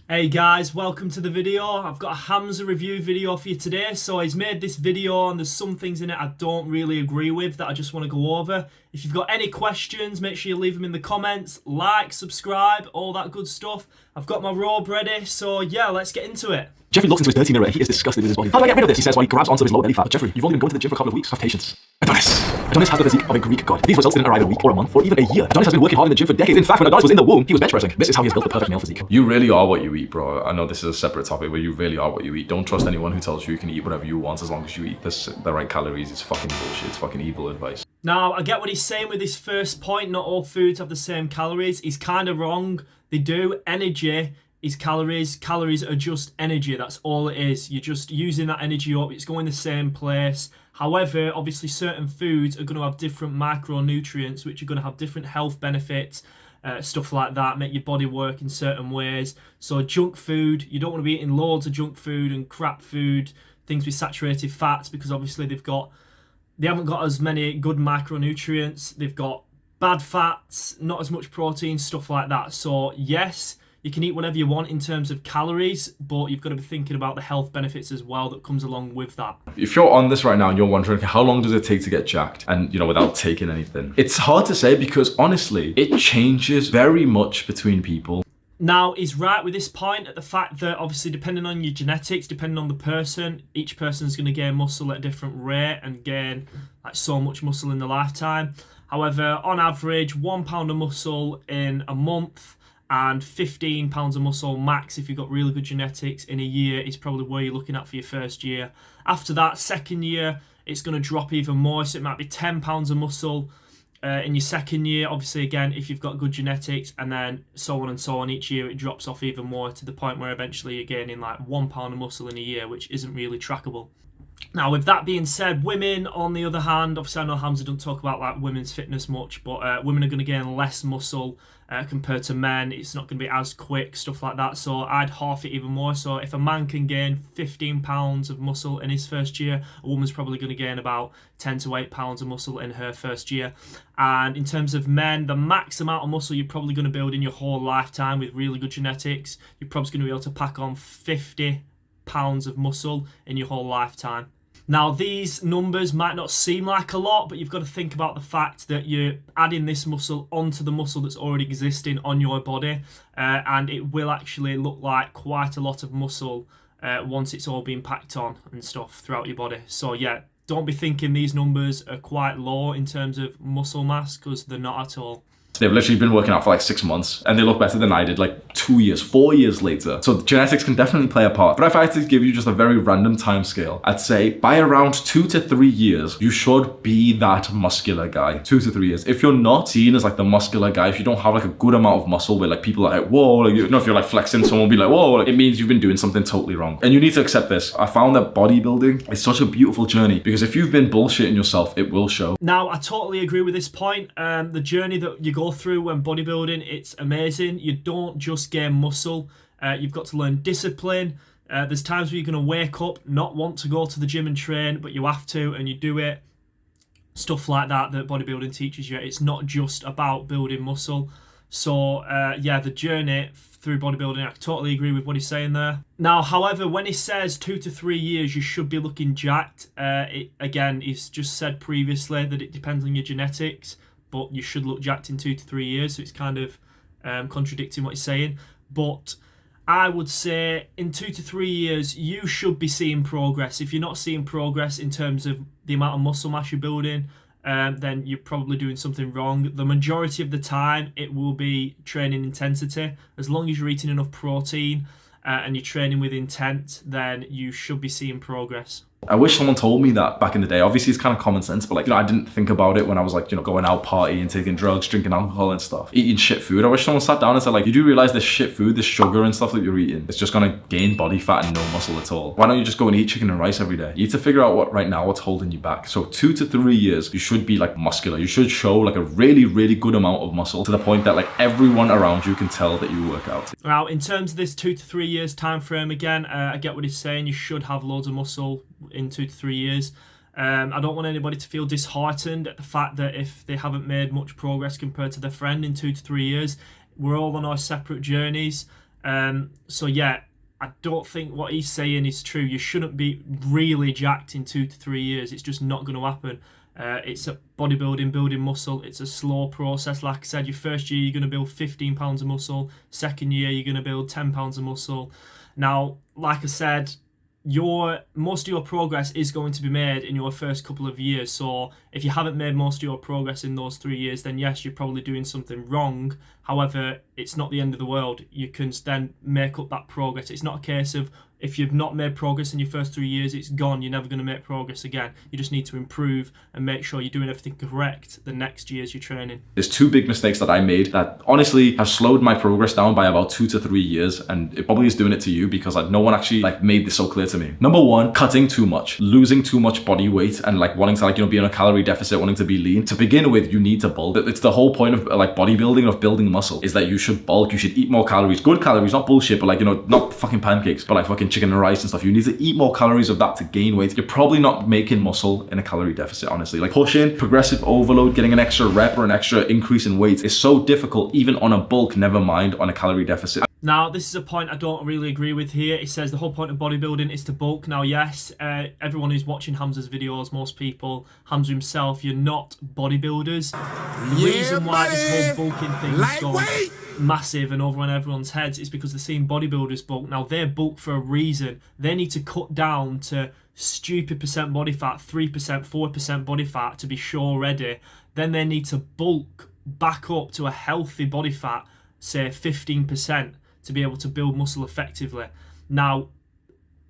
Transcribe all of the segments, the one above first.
Hey guys, welcome to the video. I've got a HAMZA review video for you today. So he's made this video and there's some things in it I don't really agree with that I just want to go over. If you've got any questions, make sure you leave them in the comments. Like, subscribe, all that good stuff. I've got my robe ready, so yeah, let's get into it. Jeffrey looks into his dirty mirror and he is disgusted with his body. How do I get rid of this? He says while he grabs onto his low belly fat. Jeffrey, you've only been going to the gym for a couple of weeks. Have patience. Adonis has the physique of a Greek god. These results didn't arrive a week or a month or even a year. Adonis has been working hard in the gym for decades. In fact, when Adonis was in the womb, he was bench pressing. This is how he has built the perfect male physique. You really are what you eat, bro. I know this is a separate topic, but you really are what you eat. Don't trust anyone who tells you can eat whatever you want as long as you eat the right calories. It's fucking bullshit. It's fucking evil advice. Now, I get what he's saying with his first point. Not all foods have the same calories. He's kind of wrong. They do. Energy is calories. Calories are just energy. That's all it is. You're just using that energy up. It's going the same place. However, obviously certain foods are going to have different macronutrients, which are going to have different health benefits, stuff like that, make your body work in certain ways. So junk food, you don't want to be eating loads of junk food and crap food, things with saturated fats, because obviously they haven't got as many good macronutrients. They've got bad fats, not as much protein, stuff like that. So yes, you can eat whatever you want in terms of calories, but you've got to be thinking about the health benefits as well that comes along with that. If you're on this right now and you're wondering, okay, how long does it take to get jacked? And, without taking anything. It's hard to say because honestly, it changes very much between people. Now, he's right with this point at the fact that obviously depending on your genetics, depending on the person, each person's going to gain muscle at a different rate and gain like so much muscle in their lifetime. However, on average, 1 pound of muscle in a month and 15 pounds of muscle max if you've got really good genetics in a year is probably where you're looking at for your first year. After that, second year, it's going to drop even more. So it might be 10 pounds of muscle in your second year, obviously again if you've got good genetics, and then so on and so on. Each year it drops off even more to the point where eventually you're gaining like 1 pound of muscle in a year, which isn't really trackable. Now, with that being said, women on the other hand, obviously I know HAMZA doesn't talk about like women's fitness much, but women are going to gain less muscle compared to men. It's not going to be as quick, stuff like that. So I'd half it even more. So if a man can gain 15 pounds of muscle in his first year, a woman's probably going to gain about 10 to 8 pounds of muscle in her first year. And in terms of men, the max amount of muscle you're probably going to build in your whole lifetime with really good genetics, you're probably going to be able to pack on 50 pounds of muscle in your whole lifetime. Now, these numbers might not seem like a lot, but you've got to think about the fact that you're adding this muscle onto the muscle that's already existing on your body, and it will actually look like quite a lot of muscle once it's all been packed on and stuff throughout your body. So yeah, don't be thinking these numbers are quite low in terms of muscle mass, because they're not at all. They've literally been working out for like 6 months and they look better than I did like 2 years, 4 years later. So genetics can definitely play a part. But if I had to give you just a very random time scale, I'd say by around 2 to 3 years, you should be that muscular guy. 2 to 3 years. If you're not seen as like the muscular guy, if you don't have like a good amount of muscle where like people are like, whoa, like, if you're like flexing, someone will be like, whoa, like, it means you've been doing something totally wrong. And you need to accept this. I found that bodybuilding is such a beautiful journey because if you've been bullshitting yourself, it will show. Now, I totally agree with this point. The journey that you go through when bodybuilding, it's amazing. You don't just gain muscle. You've got to learn discipline. There's times where you're going to wake up, not want to go to the gym and train, but you have to, and you do it. Stuff like that bodybuilding teaches you. It's not just about building muscle. So yeah, the journey through bodybuilding, I totally agree with what he's saying there. Now, however, when he says 2 to 3 years you should be looking jacked, again, he's just said previously that it depends on your genetics, but you should look jacked in 2 to 3 years. So it's kind of contradicting what he's saying. But I would say in 2 to 3 years, you should be seeing progress. If you're not seeing progress in terms of the amount of muscle mass you're building, then you're probably doing something wrong. The majority of the time, it will be training intensity. As long as you're eating enough protein and you're training with intent, then you should be seeing progress. I wish someone told me that back in the day. Obviously, it's kind of common sense, but like, I didn't think about it when I was like, going out partying, taking drugs, drinking alcohol and stuff, eating shit food. I wish someone sat down and said like, you do realize this shit food, this sugar and stuff that you're eating, it's just gonna gain body fat and no muscle at all. Why don't you just go and eat chicken and rice every day? You need to figure out what's holding you back. So 2 to 3 years, you should be like muscular. You should show like a really, really good amount of muscle to the point that like everyone around you can tell that you work out. Now, in terms of this 2 to 3 years time frame, again, I get what he's saying. You should have loads of muscle in 2 to 3 years. I don't want anybody to feel disheartened at the fact that if they haven't made much progress compared to their friend in 2 to 3 years. We're all on our separate journeys. So yeah, I don't think what he's saying is true. You shouldn't be really jacked in 2 to 3 years. It's just not going to happen. It's a bodybuilding, building muscle. It's a slow process. Like I said, your first year, you're going to build 15 pounds of muscle. Second year, you're going to build 10 pounds of muscle. Now, like I said, most of your progress is going to be made in your first couple of years. So if you haven't made most of your progress in those 3 years, then yes, you're probably doing something wrong. However, it's not the end of the world. You can then make up that progress. It's not a case of if you've not made progress in your first 3 years, it's gone. You're never going to make progress again. You just need to improve and make sure you're doing everything correct the next years you're training. There's 2 big mistakes that I made that honestly have slowed my progress down by about 2 to 3 years, and it probably is doing it to you because no one actually made this so clear to me. Number 1, cutting too much, losing too much body weight, and wanting to be on a calorie deficit, wanting to be lean. To begin with, you need to bulk. It's the whole point of bodybuilding, of building muscle, is that you should bulk. You should eat more calories, good calories, not bullshit, but not fucking pancakes, but fucking chicken and rice and stuff. You need to eat more calories of that to gain weight. You're probably not making muscle in a calorie deficit, honestly. Pushing, progressive overload, getting an extra rep or an extra increase in weight is so difficult, even on a bulk, never mind on a calorie deficit. Now, this is a point I don't really agree with here. It says the whole point of bodybuilding is to bulk. Now, yes, everyone who's watching HAMZA's videos, most people, HAMZA himself, you're not bodybuilders. The reason why this whole bulking thing is going massive and over on everyone's heads is because they're seeing bodybuilders bulk. Now, they're bulk for a reason. They need to cut down to stupid percent body fat, 3%, 4% body fat to be show ready. Then they need to bulk back up to a healthy body fat, say 15%, to be able to build muscle effectively. Now,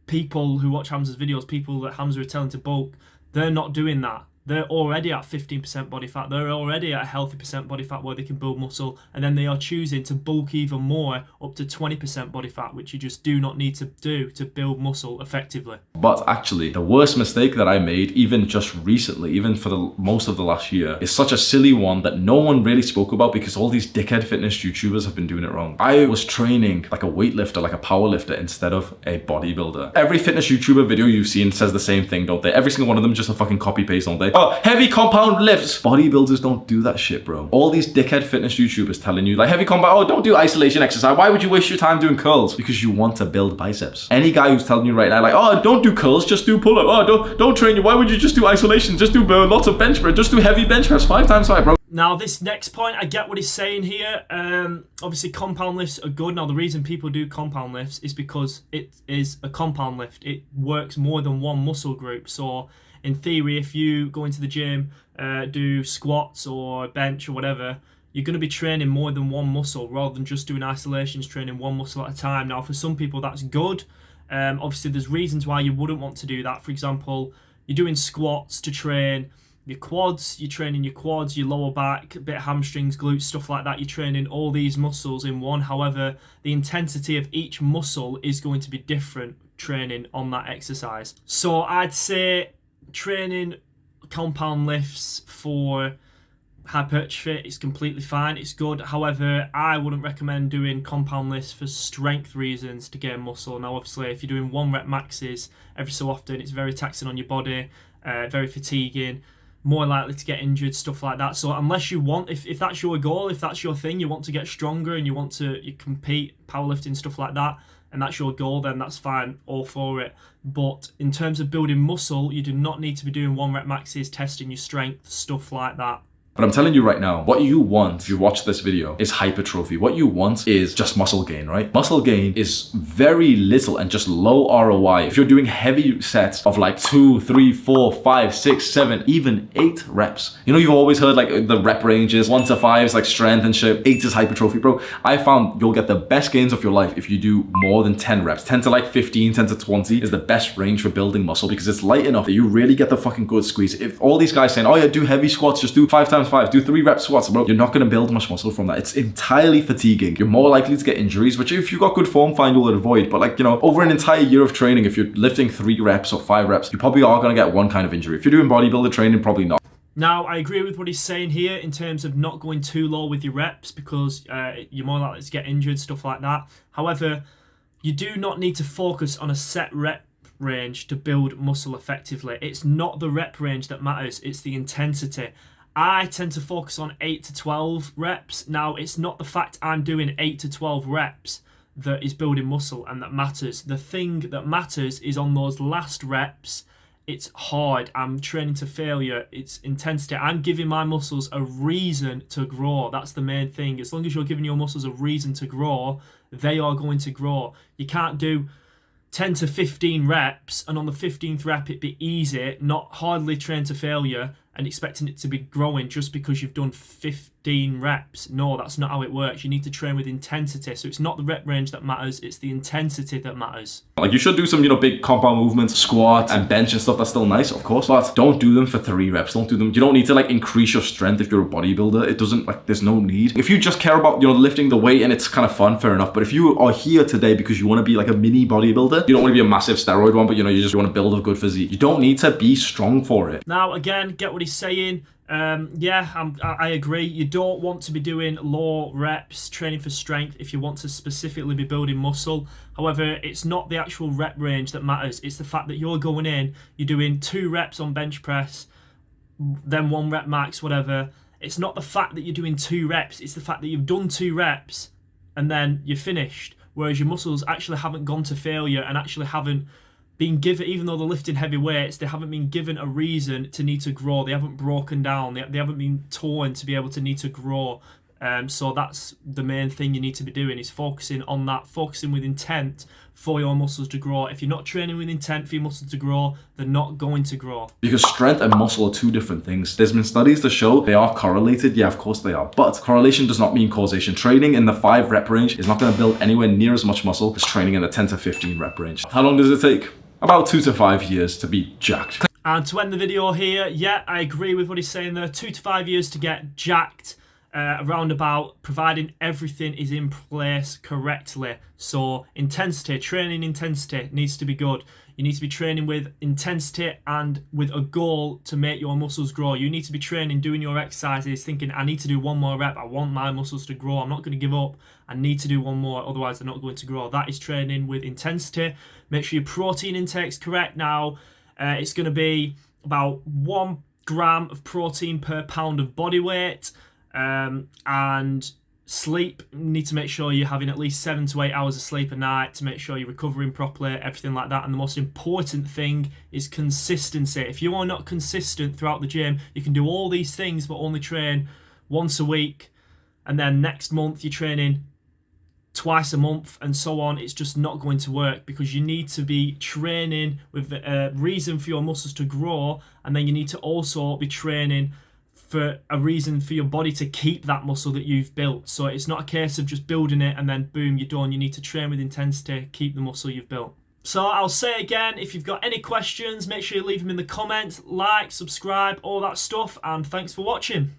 people who watch HAMZA's videos, people that HAMZA are telling to bulk, they're not doing that. They're already at 15% body fat. They're already at a healthy percent body fat where they can build muscle. And then they are choosing to bulk even more up to 20% body fat, which you just do not need to do to build muscle effectively. But actually, the worst mistake that I made, even just recently, even for most of the last year, is such a silly one that no one really spoke about because all these dickhead fitness YouTubers have been doing it wrong. I was training like a weightlifter, like a powerlifter, instead of a bodybuilder. Every fitness YouTuber video you've seen says the same thing, don't they? Every single one of them just a fucking copy paste, don't they? Oh, heavy compound lifts. Bodybuilders don't do that shit, bro. All these dickhead fitness YouTubers telling you heavy compound, oh, don't do isolation exercise. Why would you waste your time doing curls? Because you want to build biceps. Any guy who's telling you right now, oh, don't do curls, just do pull-up. Oh, don't train you. Why would you just do isolation? Just do lots of bench press. Just do heavy bench press 5 times 5, bro. Now, this next point, I get what he's saying here. Obviously, compound lifts are good. Now, the reason people do compound lifts is because it is a compound lift. It works more than one muscle group. So, in theory, if you go into the gym, do squats or bench or whatever, you're going to be training more than one muscle rather than just doing isolations, training one muscle at a time. Now, for some people, that's good. Obviously, there's reasons why you wouldn't want to do that. For example, you're doing squats to train your quads, you're training your quads, your lower back, a bit of hamstrings, glutes, stuff like that. You're training all these muscles in one. However, the intensity of each muscle is going to be different training on that exercise. So I'd say training compound lifts for hypertrophy is completely fine, it's good. However, I wouldn't recommend doing compound lifts for strength reasons to gain muscle. Now, obviously, if you're doing 1 rep maxes every so often, it's very taxing on your body, very fatiguing, more likely to get injured, stuff like that. So unless you want, if that's your goal, if that's your thing, you want to get stronger and you want to compete, powerlifting, stuff like that, and that's your goal, then that's fine, all for it. But in terms of building muscle, you do not need to be doing 1 rep maxes, testing your strength, stuff like that. But I'm telling you right now, what you want, if you watch this video, is hypertrophy. What you want is just muscle gain, right? Muscle gain is very little and just low ROI. If you're doing heavy sets of 2, 3, 4, 5, 6, 7, even 8 reps. You know, you've always heard the rep ranges, 1 to 5 is strength and shit, 8 is hypertrophy, bro. I found you'll get the best gains of your life if you do more than 10 reps. 10 to 15, 10 to 20 is the best range for building muscle because it's light enough that you really get the fucking good squeeze. If all these guys saying, oh yeah, do heavy squats, just do 5 times 5, do 3 rep squats, bro, you're not going to build much muscle from that. It's entirely fatiguing. You're more likely to get injuries, which if you've got good form, fine, you'll avoid. But over an entire year of training, if you're lifting 3 reps or 5 reps, you probably are going to get one kind of injury. If you're doing bodybuilder training, probably not. Now, I agree with what he's saying here in terms of not going too low with your reps because you're more likely to get injured, stuff like that. However, you do not need to focus on a set rep range to build muscle effectively. It's not the rep range that matters, it's the intensity. I tend to focus on 8 to 12 reps. Now, it's not the fact I'm doing 8 to 12 reps that is building muscle and that matters. The thing that matters is on those last reps. It's hard. I'm training to failure. It's intensity. I'm giving my muscles a reason to grow. That's the main thing. As long as you're giving your muscles a reason to grow, they are going to grow. You can't do 10 to 15 reps and on the 15th rep it be easy, not hardly train to failure, and expecting it to be growing just because you've done 15 reps. No, that's not how it works. You need to train with intensity. So it's not the rep range that matters, it's the intensity that matters. Like, you should do some, big compound movements, squat and bench and stuff. That's still nice, of course, but don't do them for 3 reps. Don't do them. You don't need to increase your strength if you're a bodybuilder. It doesn't, there's no need. If you just care about, lifting the weight and it's kind of fun, fair enough. But if you are here today because you want to be like a mini bodybuilder, you don't want to be a massive steroid one, but you just want to build a good physique, you don't need to be strong for it. Now, again, get what he's saying. I agree. You don't want to be doing low reps, training for strength, if you want to specifically be building muscle. However, it's not the actual rep range that matters. It's the fact that you're going in, you're doing 2 reps on bench press, then 1 rep max, whatever. It's not the fact that you're doing 2 reps. It's the fact that you've done 2 reps and then you're finished. Whereas your muscles actually haven't gone to failure and actually haven't been given, even though they're lifting heavy weights, they haven't been given a reason to need to grow. They haven't broken down. They haven't been torn to be able to need to grow. So that's the main thing you need to be doing, is focusing on that, focusing with intent for your muscles to grow. If you're not training with intent for your muscles to grow, they're not going to grow. Because strength and muscle are 2 different things. There's been studies to show they are correlated. Yeah, of course they are. But correlation does not mean causation. Training in the 5 rep range is not going to build anywhere near as much muscle as training in the 10 to 15 rep range. How long does it take? About 2 to 5 years to be jacked. And to end the video here, yeah, I agree with what he's saying there. 2 to 5 years to get jacked, around about, providing everything is in place correctly. So intensity, training intensity needs to be good. You need to be training with intensity and with a goal to make your muscles grow. You need to be training, doing your exercises, thinking, I need to do 1 more rep. I want my muscles to grow. I'm not going to give up. I need to do 1 more, otherwise they're not going to grow. That is training with intensity. Make sure your protein intake's correct. Now, it's going to be about 1 gram of protein per pound of body weight. And sleep, you need to make sure you're having at least 7 to 8 hours of sleep a night to make sure you're recovering properly, everything like that. And the most important thing is consistency. If you are not consistent throughout the gym, you can do all these things but only train once a week, and then next month you're training twice a month and so on. It's just not going to work, because you need to be training with a reason for your muscles to grow, and then you need to also be training for a reason for your body to keep that muscle that you've built. So it's not a case of just building it and then boom, you're done. You need to train with intensity, keep the muscle you've built. So I'll say again, if you've got any questions, make sure you leave them in the comments, like, subscribe, all that stuff, and thanks for watching.